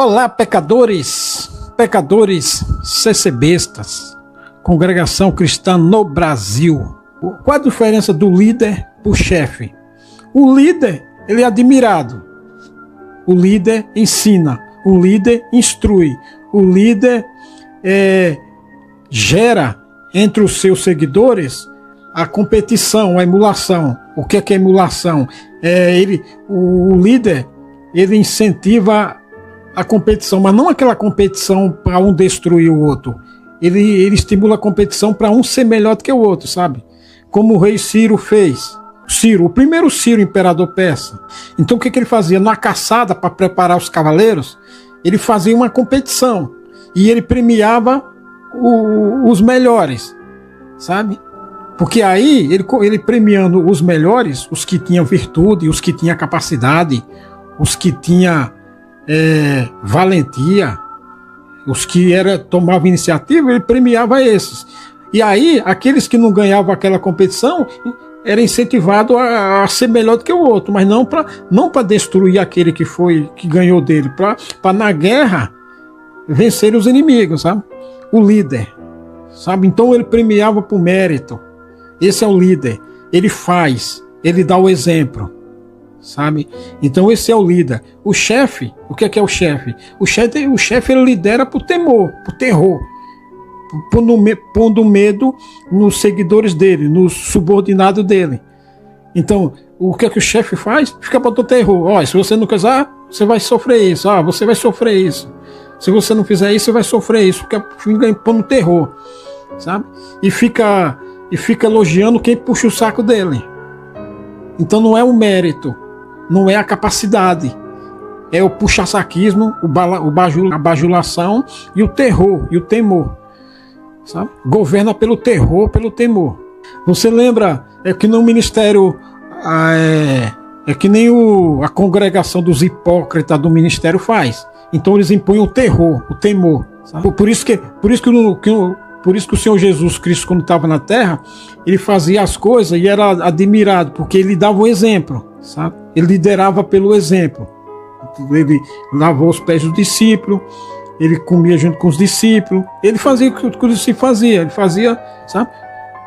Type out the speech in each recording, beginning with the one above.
Olá, pecadores, pecadores CCBistas, Congregação Cristã no Brasil. Qual a diferença do líder para o chefe? O líder, ele é admirado. O líder ensina, o líder instrui, o líder gera entre os seus seguidores a competição, a emulação. O que é emulação? O líder, ele incentiva a competição, mas não aquela competição para um destruir o outro. Ele estimula a competição para um ser melhor do que o outro, sabe? Como o rei Ciro fez. Ciro, o primeiro Ciro, imperador persa. Então o que ele fazia? Na caçada, para preparar os cavaleiros, ele fazia uma competição. E ele premiava os melhores, sabe? Porque aí, ele premiando os melhores, os que tinham virtude, os que tinham capacidade, os que tinham valentia, os que tomavam iniciativa, ele premiava esses. E aí, aqueles que não ganhavam aquela competição, era incentivado a ser melhor do que o outro, mas não para destruir aquele que ganhou dele, para na guerra vencer os inimigos, sabe? O líder, sabe? Então ele premiava por mérito. Esse é o líder. Ele faz, ele dá o exemplo, sabe? Então esse é o líder. O chefe, o que é o chefe? O chefe ele lidera por temor, por terror, pondo medo nos seguidores dele, nos subordinados dele. Então, o que o chefe faz? Fica botando terror. Ó, se você não casar, você vai sofrer isso. Ah, você vai sofrer isso. Se você não fizer isso, você vai sofrer isso. Fica pondo terror, sabe? E fica elogiando quem puxa o saco dele. Então não é o mérito, não é a capacidade, é o puxa-saquismo, a bajulação e o terror e o temor, sabe? Governa pelo terror, pelo temor. Você lembra que no ministério que nem a congregação dos hipócritas do ministério faz. Então eles impõem o terror, o temor, sabe? Por isso que o Senhor Jesus Cristo, quando estava na terra, ele fazia as coisas e era admirado, porque ele dava o exemplo, sabe? Ele liderava pelo exemplo. Ele lavou os pés dos discípulos, ele comia junto com os discípulos, ele fazia o que os discípulos faziam, ele fazia, sabe?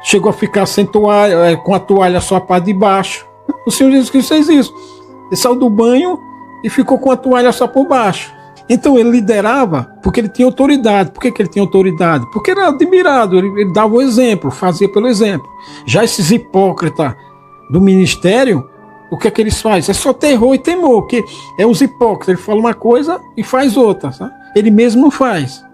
Chegou a ficar sem toalha, com a toalha só a parte de baixo. O Senhor Jesus Cristo fez isso. Ele saiu do banho e ficou com a toalha só por baixo. Então ele liderava porque ele tinha autoridade. Por que ele tinha autoridade? Porque era admirado, ele dava o exemplo, fazia pelo exemplo. Já esses hipócritas do ministério, o que eles fazem? É só terror e temor, porque é os hipócritas, ele fala uma coisa e faz outra, sabe? Ele mesmo não faz.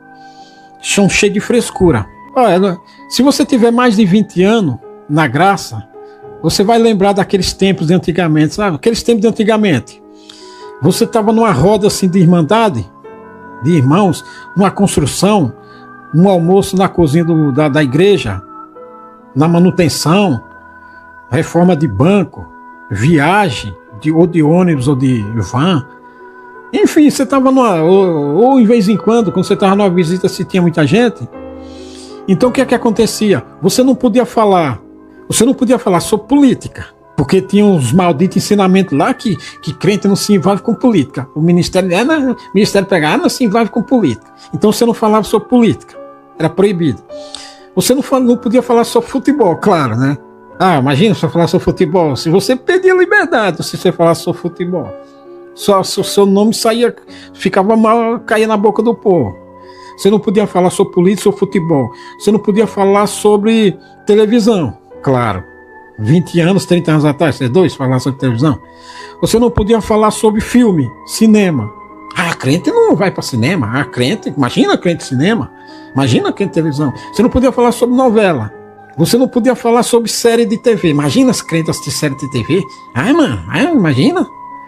São cheios de frescura. Olha, se você tiver mais de 20 anos na graça, você vai lembrar daqueles tempos de antigamente, sabe? Aqueles tempos de antigamente. Você estava numa roda assim de irmandade, de irmãos, numa construção, num almoço na cozinha da igreja, na manutenção, reforma de banco, viagem, ou de ônibus ou de van. Enfim, você estava ou em vez em quando você estava numa visita, se tinha muita gente. Então o que acontecia? Você não podia falar sobre política. Porque tinha uns malditos ensinamentos lá que crente não se envolve com política. O ministério pegava, não se envolve com política. Então você não falava sobre política. Era proibido. Você não podia falar sobre futebol, claro, né? Ah, imagina você falar sobre futebol. Se você perdia a liberdade se você falasse sobre futebol. Só o seu nome ficava mal, caía na boca do povo. Você não podia falar sobre política, sobre futebol. Você não podia falar sobre televisão, claro. 20 anos, 30 anos atrás, vocês dois falaram sobre televisão. Você não podia falar sobre filme, cinema. Ah, crente não vai para cinema. Ah, crente, imagina crente cinema. Imagina crente televisão. Você não podia falar sobre novela. Você não podia falar sobre série de TV. Imagina as crentes assistir série de TV. Ah, mano, imagina.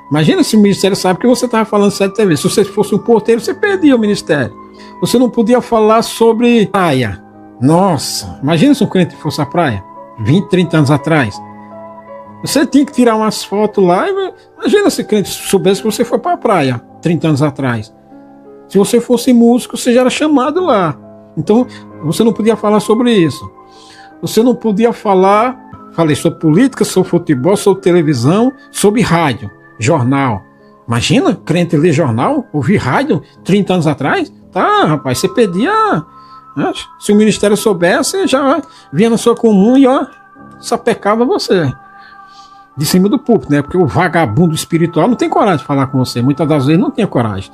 Imagina se o ministério sabe que você estava falando de série de TV. Se você fosse um porteiro, você perdia o ministério. Você não podia falar sobre praia. Nossa, imagina se um crente fosse à praia. 20, 30 anos atrás. Você tinha que tirar umas fotos lá. Imagina se crente soubesse que você foi para a praia 30 anos atrás. Se você fosse músico, você já era chamado lá. Então, você não podia falar sobre isso. Você não podia falar... Falei sobre política, sobre futebol, sobre televisão, sobre rádio, jornal. Imagina, crente ler jornal, ouvir rádio 30 anos atrás. Tá, rapaz, você perdia. Né? Se o ministério soubesse, já vinha na sua comum e ó, sapecava você. De cima do púlpito, né? Porque o vagabundo espiritual não tem coragem de falar com você. Muitas das vezes não tinha coragem.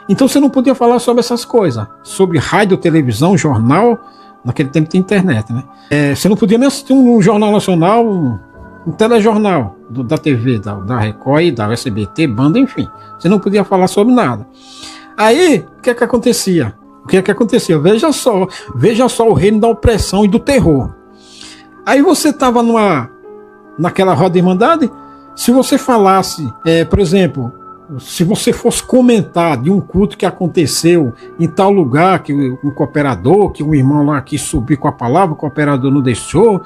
Então você não podia falar sobre essas coisas. Sobre rádio, televisão, jornal. Naquele tempo tinha internet, né? Você não podia nem assistir um jornal nacional, um telejornal da TV, da Record, da SBT, banda, enfim. Você não podia falar sobre nada. Aí, o que é que acontecia? Veja só o reino da opressão e do terror. Aí você estava naquela roda de irmandade, se você falasse, por exemplo, se você fosse comentar de um culto que aconteceu em tal lugar, que um cooperador, que um irmão lá quis subir com a palavra, o cooperador não deixou,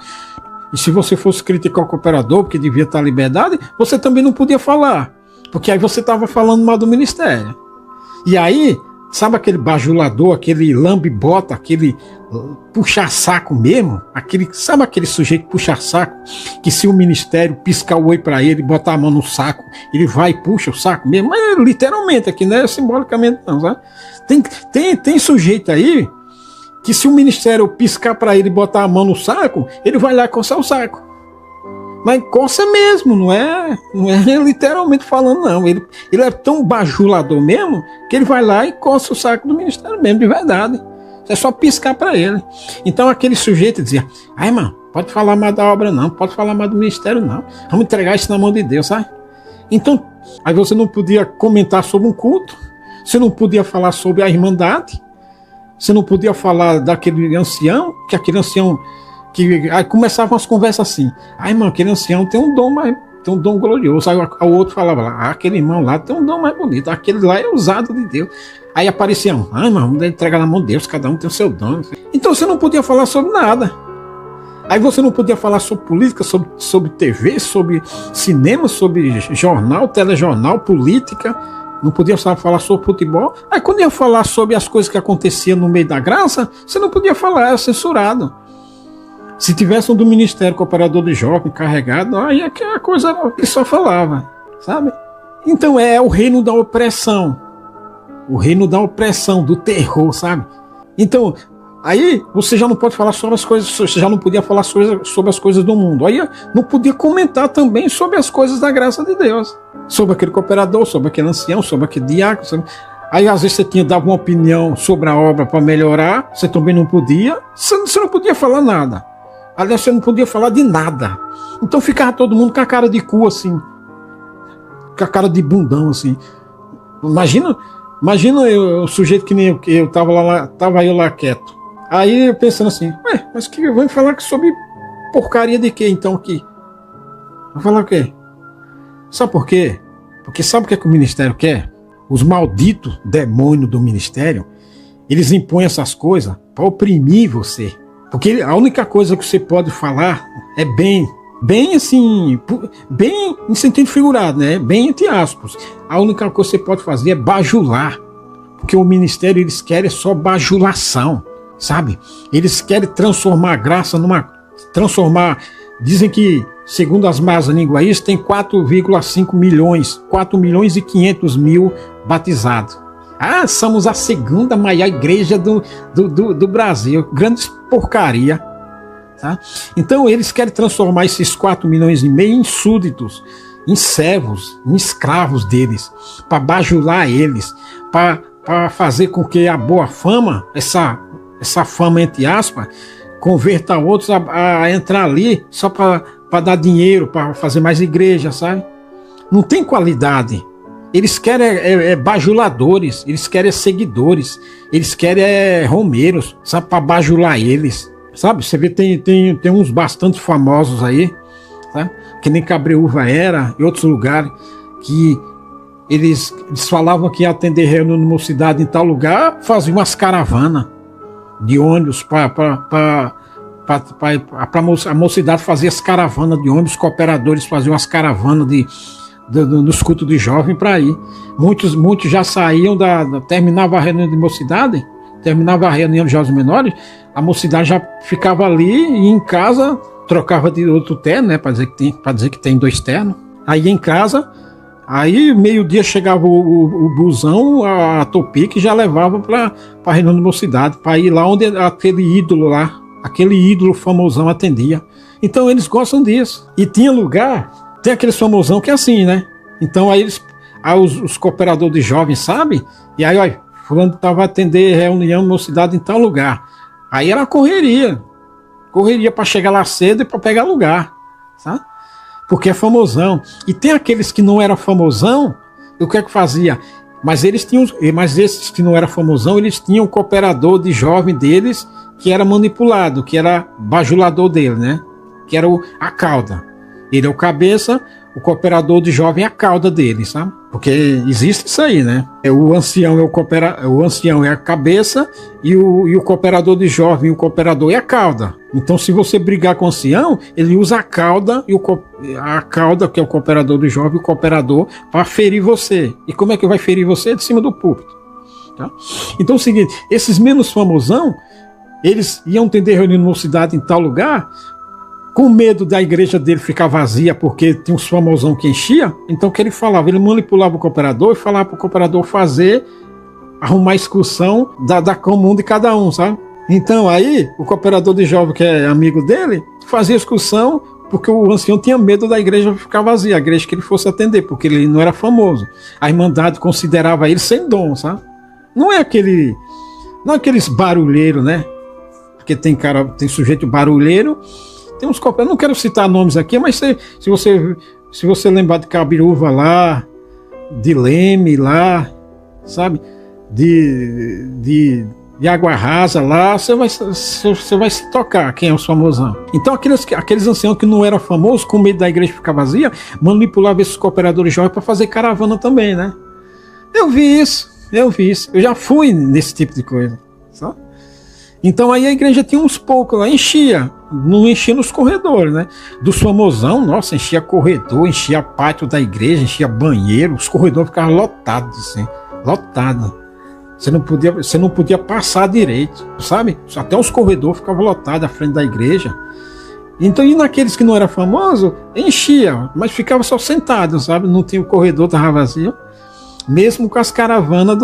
e se você fosse criticar o cooperador, porque devia estar liberdade, você também não podia falar, porque aí você estava falando mal do ministério. E aí, sabe aquele bajulador, aquele lambe-bota, aquele puxa-saco mesmo? Sabe aquele sujeito puxa-saco, que se o ministério piscar o oi para ele, botar a mão no saco, ele vai e puxa o saco mesmo? Mas literalmente, aqui não é simbolicamente não, sabe? Tem sujeito aí, que se o ministério piscar para ele e botar a mão no saco, ele vai lá coçar o saco. Mas coça mesmo, não é literalmente falando, não. Ele é tão bajulador mesmo, que ele vai lá e coça o saco do ministério mesmo, de verdade. É só piscar para ele. Então aquele sujeito dizia, ai, irmão, pode falar mal da obra não, pode falar mal do ministério não. Vamos entregar isso na mão de Deus, sabe? Então, aí você não podia comentar sobre um culto, você não podia falar sobre a irmandade, você não podia falar daquele ancião, que aquele ancião... Aí começavam as conversas assim, irmão, aquele ancião tem um dom glorioso. Aí o outro falava lá, aquele irmão lá tem um dom mais bonito, aquele lá é usado de Deus. Aí aparecia irmão, vamos entregar na mão de Deus, cada um tem o seu dom. Então você não podia falar sobre nada. Aí você não podia falar sobre política, sobre TV, sobre cinema, sobre jornal, telejornal, política. Não podia falar sobre futebol. Aí quando ia falar sobre as coisas que aconteciam no meio da graça, você não podia falar, era censurado. Se tivesse um do Ministério Cooperador de Jovem carregado, aí a coisa era o que só falava, sabe? Então é o reino da opressão. O reino da opressão, do terror, sabe? Então, aí você já não pode falar sobre as coisas, você já não podia falar sobre as coisas do mundo. Aí não podia comentar também sobre as coisas da graça de Deus. Sobre aquele cooperador, sobre aquele ancião, sobre aquele diácono. Aí às vezes você dava uma opinião sobre a obra para melhorar, você também não podia. Você não podia falar nada. Aliás, você não podia falar de nada. Então ficava todo mundo com a cara de cu, assim. Com a cara de bundão, assim. Imagina o sujeito que nem eu tava eu lá quieto. Aí eu pensando assim, mas que vamos falar sobre porcaria de quê então aqui? Vamos falar o quê? Sabe por quê? Porque sabe o que é que o ministério quer? Os malditos demônios do ministério, eles impõem essas coisas para oprimir você. Porque a única coisa que você pode falar é bem assim, bem em sentido figurado, né? Bem entre aspas. A única coisa que você pode fazer é bajular. Porque o ministério, eles querem só bajulação, sabe? Eles querem transformar a graça dizem que, segundo as más línguas, tem 4,5 milhões, 4 milhões e 500 mil batizados. Somos a segunda maior igreja do Brasil. Grande porcaria. Tá? Então eles querem transformar esses 4 milhões e meio em súditos, em servos, em escravos deles, para bajular eles, para fazer com que a boa fama, essa fama entre aspas, converta outros a entrar ali só para dar dinheiro, para fazer mais igreja, sabe? Não tem qualidade. Eles querem bajuladores, eles querem seguidores, eles querem romeiros, sabe, para bajular eles, sabe? Você vê, tem uns bastante famosos aí, sabe? Que nem Cabreúva era, e outros lugares, que eles falavam que ia atender reunião numa cidade em tal lugar, faziam umas caravanas de ônibus para a mocidade fazia as caravanas de ônibus, cooperadores faziam as caravanas dos cultos de jovem para ir. Muitos já saíam terminava a reunião de mocidade, terminava a reunião de jovens menores, a mocidade já ficava ali e em casa trocava de outro terno, né, para dizer que tem 2 ternos. Aí em casa Aí, meio-dia, chegava o busão, a Topic já levava para a reunião da mocidade, para ir lá onde aquele ídolo famosão atendia. Então, eles gostam disso. E tinha lugar, tem aqueles famosão que é assim, né? Então, aí os cooperadores de jovens sabem, e aí, olha, fulano estava a atender reunião da mocidade em tal lugar. Aí era correria para chegar lá cedo e para pegar lugar, sabe? Porque é famosão. E tem aqueles que não eram famosão, o que é que fazia? Mas esses que não eram famosão, eles tinham um cooperador de jovem deles que era manipulado, que era bajulador dele, né? Que era a cauda. Ele é o cabeça, o cooperador de jovem é a cauda dele, sabe? Porque existe isso aí, né? O ancião é a cabeça e o cooperador de jovem, o cooperador é a cauda. Então, se você brigar com o ancião, ele usa a cauda, a cauda, que é o cooperador de jovem, o cooperador, para ferir você. E como é que vai ferir você? De cima do púlpito. Tá? Então é o seguinte, esses menos famosão, eles iam atender reunião na cidade em tal lugar, com medo da igreja dele ficar vazia, porque tinha uns famosão que enchia. Então o que ele falava? Ele manipulava o cooperador e falava para o cooperador arrumar a excursão da comum de cada um, sabe? Então aí o cooperador de jovem, que é amigo dele, fazia a excursão porque o ancião tinha medo da igreja ficar vazia, a igreja que ele fosse atender, porque ele não era famoso. A Irmandade considerava ele sem dom, sabe? Não é aqueles barulheiros, né? Porque tem sujeito barulheiro. Tem uns cooperadores, não quero citar nomes aqui, mas se você lembrar de Cabiruva lá, de Leme lá, sabe? De Água Rasa lá, você vai se tocar quem é os famosão. Então aqueles anciãos que não eram famosos, com medo da igreja ficar vazia, manipulavam esses cooperadores jovens para fazer caravana também, né? Eu vi isso, eu já fui nesse tipo de coisa, sabe? Então aí a igreja tinha uns poucos lá, não enchia nos corredores, né? Dos famosão, nossa, enchia corredor, enchia pátio da igreja, enchia banheiro, os corredores ficavam lotados, assim, lotados. Você não podia passar direito, sabe? Até os corredores ficavam lotados à frente da igreja. Então, e naqueles que não eram famosos, enchia, mas ficava só sentado, sabe? Não tinha o corredor, estava vazio. Mesmo com as caravanas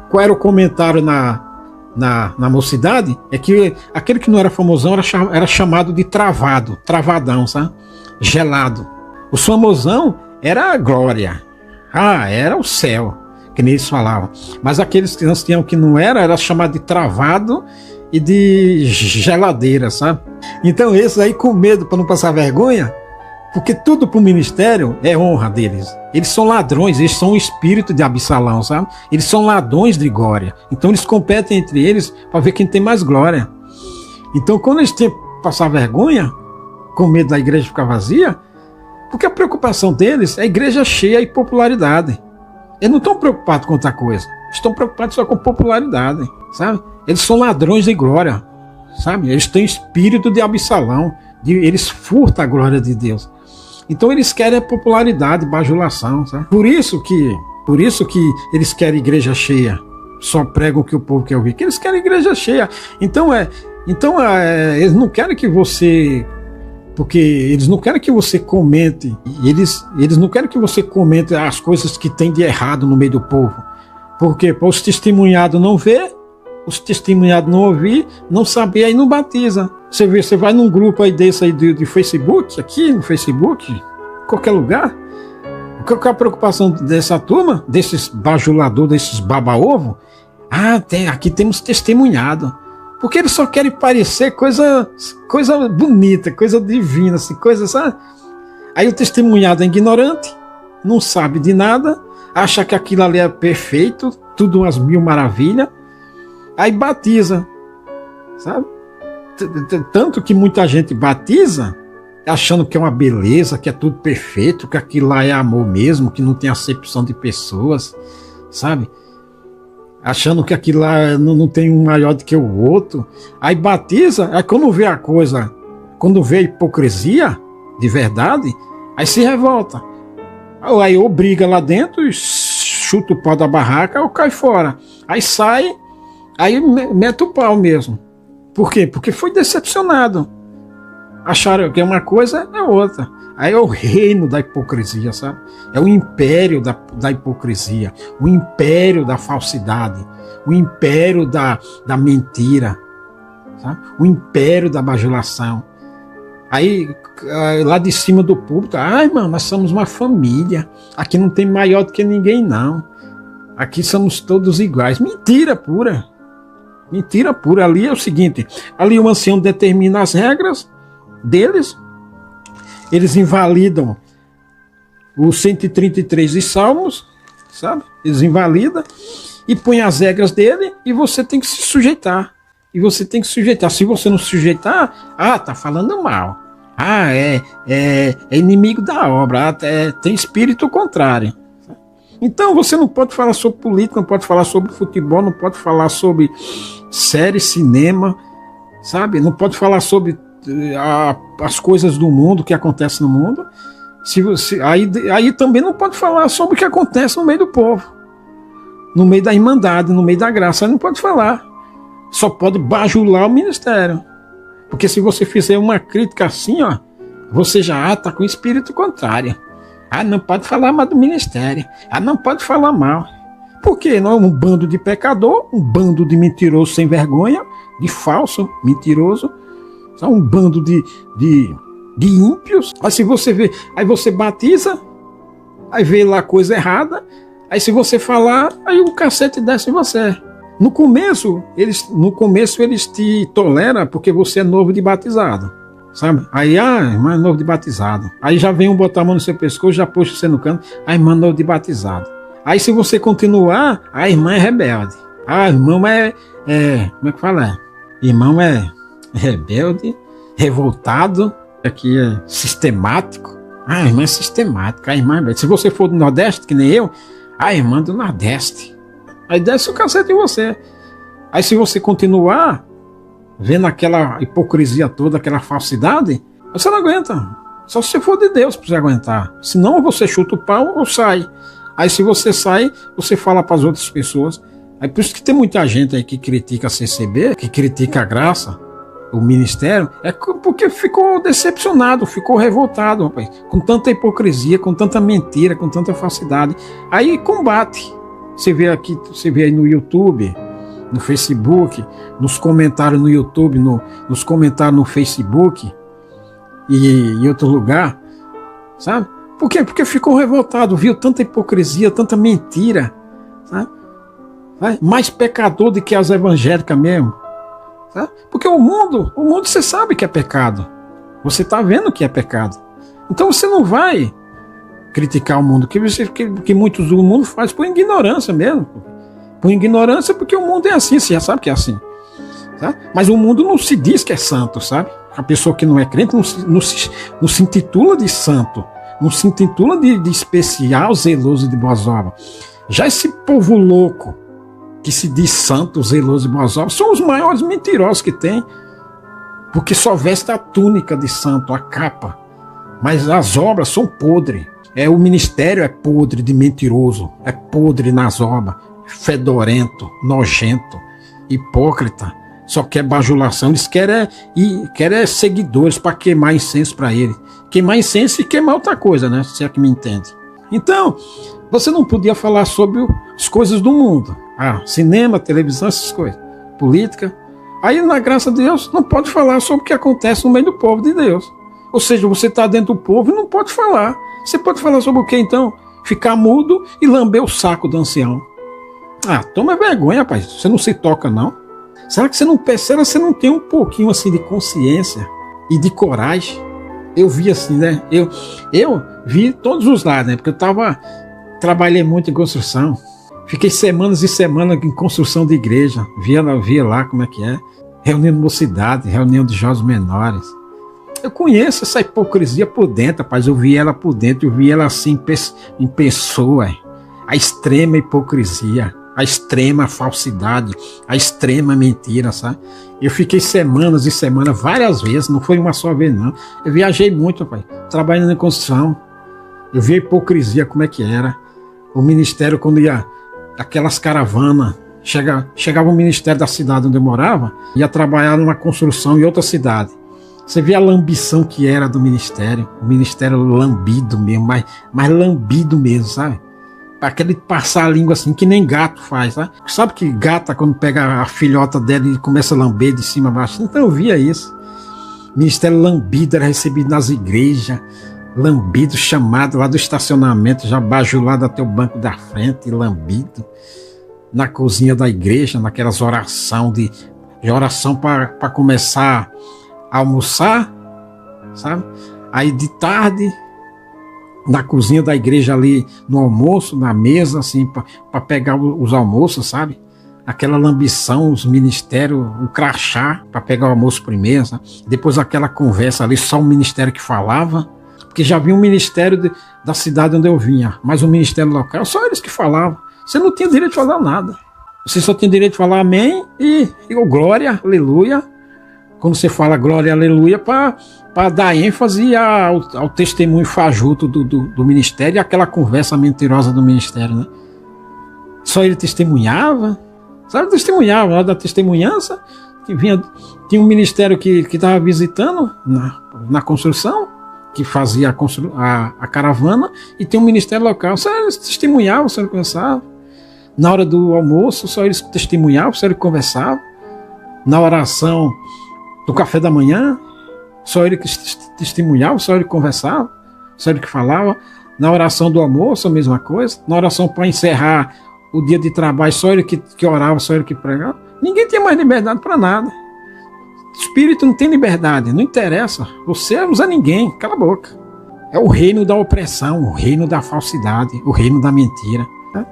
qual era o comentário na mocidade? É que aquele que não era famosão era chamado de travadão, sabe? Gelado. O famosão era a glória. Era o céu, que nem eles falavam. Mas aqueles que não era chamado de travado e de geladeira, sabe? Então esses aí com medo para não passar vergonha, porque tudo para o ministério é honra deles. Eles são ladrões, eles são o espírito de Absalão, sabe? Eles são ladrões de glória. Então eles competem entre eles para ver quem tem mais glória. Então quando eles têm que passar vergonha, com medo da igreja ficar vazia, porque a preocupação deles é a igreja cheia e popularidade. Eles não estão preocupados com outra coisa. Estão preocupados só com popularidade, sabe? Eles são ladrões de glória, sabe? Eles têm espírito de Absalão. Eles furtam a glória de Deus. Então eles querem a popularidade, bajulação, sabe? Por isso que eles querem igreja cheia. Só pregam o que o povo quer ouvir. Que eles querem igreja cheia. Então eles não querem que você... Porque eles não querem que você comente. Eles não querem que você comente as coisas que tem de errado no meio do povo. Porque para os testemunhados não ver, os testemunhados não ouvir, não saber, aí não batiza. Você vai num grupo aí desse aí de Facebook, aqui no Facebook, qualquer lugar. Qual é a preocupação dessa turma, desses bajuladores, desses baba-ovo? Aqui temos testemunhado. Porque eles só querem parecer coisa bonita, coisa divina, assim, coisa, sabe? Aí o testemunhado é ignorante, não sabe de nada, acha que aquilo ali é perfeito, tudo umas mil maravilhas, aí batiza, sabe? Tanto que muita gente batiza achando que é uma beleza, que é tudo perfeito, que aquilo lá é amor mesmo, que não tem acepção de pessoas, sabe? Achando que aquilo lá não tem um maior do que o outro. Aí batiza, aí quando vê a coisa, quando vê a hipocrisia de verdade, aí se revolta. Aí ou briga lá dentro, chuta o pau da barraca ou cai fora. Aí sai, aí mete o pau mesmo. Por quê? Porque foi decepcionado. Acharam que uma coisa é outra. Aí é o reino da hipocrisia, sabe? É o império da hipocrisia, o império da falsidade, o império da mentira, sabe? O império da bajulação. Aí, lá de cima do púlpito, ai, mano, nós somos uma família, aqui não tem maior do que ninguém, não. Aqui somos todos iguais. Mentira pura. Mentira pura. Ali é o seguinte, ali o ancião determina as regras deles, eles invalidam os 133 de Salmos, sabe? Eles invalidam e põem as regras dele e você tem que se sujeitar. E você tem que sujeitar. Se você não sujeitar, tá falando mal. É inimigo da obra. Tem espírito contrário. Então você não pode falar sobre política, não pode falar sobre futebol, não pode falar sobre série, cinema, sabe? Não pode falar sobre as coisas do mundo, o que acontece no mundo. Aí também não pode falar sobre o que acontece no meio do povo, no meio da irmandade, no meio da graça. Aí não pode falar. Só pode bajular o ministério. Porque se você fizer uma crítica assim, você já está com o espírito contrário. Não pode falar mal do ministério. Não pode falar mal. Por quê? Não é um bando de pecador, um bando de mentiroso sem vergonha, de falso, mentiroso, só um bando de ímpios. Aí se você vê, aí você batiza, aí vê lá coisa errada, aí se você falar, aí o cacete desce em você. No começo eles te toleram porque você é novo de batizado, sabe? Aí, irmã é novo de batizado. Aí já vem botar a mão no seu pescoço, já puxa você no canto, irmã é novo de batizado. Aí se você continuar, a irmã é rebelde. Irmão como é que fala? Irmão é rebelde, revoltado, aqui é sistemático. A irmã é sistemática, a irmã é rebelde. Se você for do Nordeste, que nem eu, a irmã do Nordeste. Aí desce o cacete em você. Aí se você continuar vendo aquela hipocrisia toda, aquela falsidade, você não aguenta. Só se você for de Deus para você aguentar. Senão você chuta o pau ou sai. Aí se você sai, você fala para as outras pessoas. Aí por isso que tem muita gente aí que critica a CCB, que critica a graça, o ministério, é porque ficou decepcionado, ficou revoltado, rapaz, com tanta hipocrisia, com tanta mentira, com tanta falsidade. Aí combate. Você vê aí no YouTube, no Facebook, nos comentários no YouTube, nos comentários no Facebook e em outro lugar, sabe? Por quê? Porque ficou revoltado, viu tanta hipocrisia, tanta mentira, sabe? Mais pecador do que as evangélicas mesmo, sabe? Porque o mundo você sabe que é pecado, você está vendo que é pecado, então você não vai criticar o mundo, que muitos do mundo faz por ignorância mesmo. Por ignorância, porque o mundo é assim, você já sabe que é assim. Sabe? Mas o mundo não se diz que é santo, sabe? A pessoa que não é crente não se intitula de santo, não se intitula de especial, zeloso de boas obras. Já esse povo louco, que se diz santo, zeloso de boas obras, são os maiores mentirosos que tem, porque só veste a túnica de santo, a capa, mas as obras são podres. O ministério é podre de mentiroso, é podre nas obras, fedorento, nojento, hipócrita, só quer bajulação, eles querem seguidores para queimar incenso para ele. Queimar incenso e queimar outra coisa, né? Se é que me entende. Então, você não podia falar sobre as coisas do mundo. Cinema, televisão, essas coisas. Política. Aí, na graça de Deus, não pode falar sobre o que acontece no meio do povo de Deus. Ou seja, você está dentro do povo e não pode falar. Você pode falar sobre o que então? Ficar mudo e lamber o saco do ancião. Toma vergonha, rapaz. Você não se toca, não? Será que você não percebe? Você não tem um pouquinho assim de consciência e de coragem? Eu vi assim, né? Eu vi todos os lados, né? Porque trabalhei muito em construção. Fiquei semanas e semanas em construção de igreja. Via lá como é que é. Reunião de mocidade, reunião de jovens menores. Eu conheço essa hipocrisia por dentro, rapaz. Eu vi ela por dentro, eu vi ela assim em pessoa. A extrema hipocrisia, a extrema falsidade, a extrema mentira, sabe? Eu fiquei semanas e semanas, várias vezes, não foi uma só vez, não. Eu viajei muito, rapaz, trabalhando em construção. Eu vi a hipocrisia, como é que era. O ministério, quando ia aquelas caravanas, chegava o ministério da cidade onde eu morava, ia trabalhar numa construção em outra cidade. Você vê a lambição que era do ministério. O ministério lambido mesmo, mas lambido mesmo, sabe? Aquele passar a língua assim, que nem gato faz, sabe? Sabe que gata, quando pega a filhota dela e começa a lamber de cima a baixo? Então eu via isso. Ministério lambido era recebido nas igrejas, lambido, chamado lá do estacionamento, já bajulado até o banco da frente, lambido. Na cozinha da igreja, naquelas oração de oração para começar a almoçar, sabe? Aí de tarde, na cozinha da igreja ali, no almoço, na mesa, assim, para pegar os almoços, sabe? Aquela lambição, os ministérios, o crachá, para pegar o almoço primeiro, sabe? Depois aquela conversa ali, só o ministério que falava, porque já havia um ministério da cidade onde eu vinha, mas o ministério local, só eles que falavam. Você não tinha direito de falar nada. Você só tinha direito de falar amém e glória, aleluia. Quando você fala glória, aleluia, para dar ênfase ao testemunho fajuto do ministério e aquela conversa mentirosa do ministério, né? Só ele testemunhava, sabe? Testemunhava, na hora da testemunhança, tinha um ministério que estava visitando na construção, que fazia a caravana, e tem um ministério local, só eles testemunhavam, só eles conversavam. Na hora do almoço, só eles testemunhavam, só eles conversavam. Na oração do café da manhã, só ele que testemunhava, só ele conversava, só ele que falava. Na oração do almoço, a mesma coisa. Na oração para encerrar o dia de trabalho, só ele que orava, só ele que pregava. Ninguém tinha mais liberdade para nada. Espírito não tem liberdade, não interessa. Você não usa ninguém, cala a boca. É o reino da opressão, o reino da falsidade, o reino da mentira.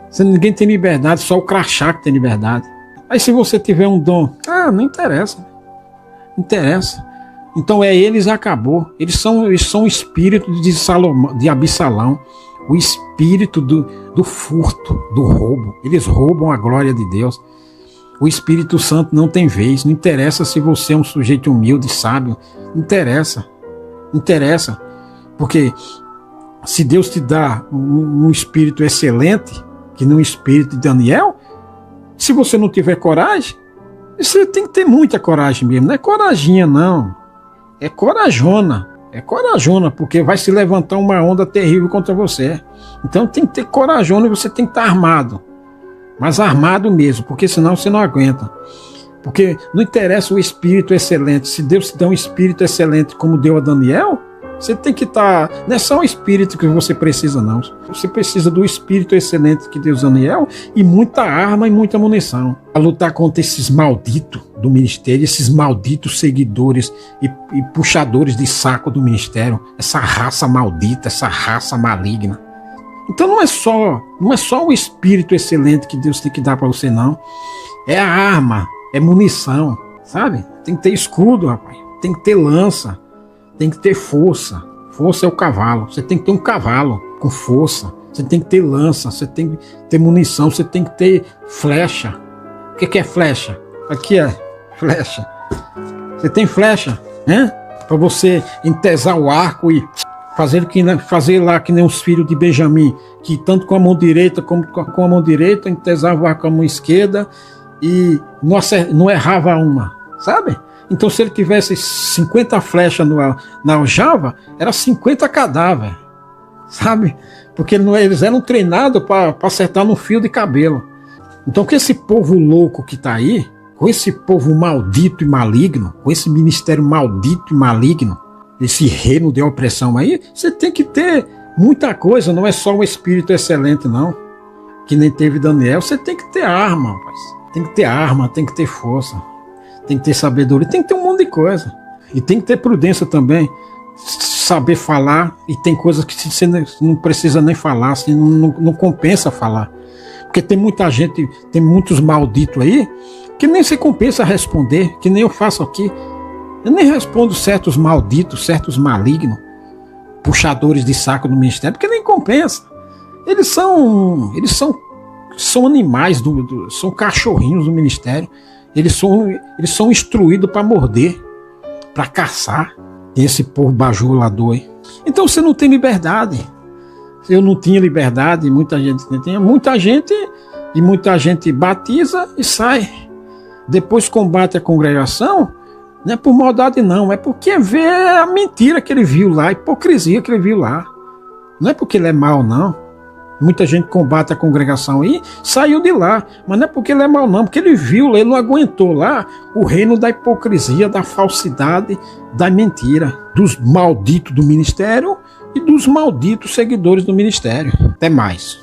Se ninguém tem liberdade, só o crachá que tem liberdade. Aí se você tiver um dom, não interessa. Não interessa. Então eles acabou. Eles são o espírito de Salomão, de Absalão, o espírito do furto, do roubo. Eles roubam a glória de Deus. O Espírito Santo não tem vez. Não interessa se você é um sujeito humilde, sábio. Não interessa. Não interessa. Porque se Deus te dá um espírito excelente, que nem o espírito de Daniel, se você não tiver coragem, você tem que ter muita coragem mesmo. Não é coraginha, não. É corajona. É corajona, porque vai se levantar uma onda terrível contra você. Então tem que ter corajona e você tem que estar armado. Mas armado mesmo, porque senão você não aguenta. Porque não interessa o espírito excelente. Se Deus te dá um espírito excelente como deu a Daniel, você tem que estar... Não é só o espírito que você precisa, não. Você precisa do espírito excelente que deu a Daniel e muita arma e muita munição. Para lutar contra esses malditos do ministério, esses malditos seguidores e puxadores de saco do ministério. Essa raça maldita, essa raça maligna. Então não é só o espírito excelente que Deus tem que dar para você, não. É a arma, é munição, sabe? Tem que ter escudo, rapaz. Tem que ter lança. Tem que ter força. Força é o cavalo. Você tem que ter um cavalo com força. Você tem que ter lança. Você tem que ter munição. Você tem que ter flecha. O que é flecha? Aqui é flecha. Você tem flecha, né? Para você entesar o arco e fazer lá que nem os filhos de Benjamim, que tanto com a mão direita como com a mão direita entesava o arco com a mão esquerda e não errava uma, sabe? Então se ele tivesse 50 flechas na aljava, era 50 cadáveres, sabe? Porque eles eram treinados para acertar no fio de cabelo. Então com esse povo louco que está aí, com esse povo maldito e maligno, com esse ministério maldito e maligno, esse reino de opressão aí, você tem que ter muita coisa, não é só um espírito excelente, não. Que nem teve Daniel, você tem que ter arma, rapaz. Tem que ter arma, tem que ter força, tem que ter sabedoria, tem que ter um monte de coisa. E tem que ter prudência também, saber falar, e tem coisas que você não precisa nem falar, assim, não compensa falar. Porque tem muita gente, tem muitos malditos aí, que nem se compensa responder, que nem eu faço aqui. Eu nem respondo certos malditos, certos malignos, puxadores de saco do ministério, porque nem compensa. Eles são animais, são cachorrinhos do ministério. Eles são instruídos para morder, para caçar. Tem esse povo bajulador aí. Então você não tem liberdade. Eu não tinha liberdade, muita gente não tinha. Muita gente batiza e sai. Depois combate a congregação. Não é por maldade não, é porque vê a mentira que ele viu lá, a hipocrisia que ele viu lá. Não é porque ele é mau não. Muita gente combate a congregação aí, saiu de lá. Mas não é porque ele é mau não, porque ele viu, ele não aguentou lá o reino da hipocrisia, da falsidade, da mentira, dos malditos do ministério e dos malditos seguidores do ministério. Até mais.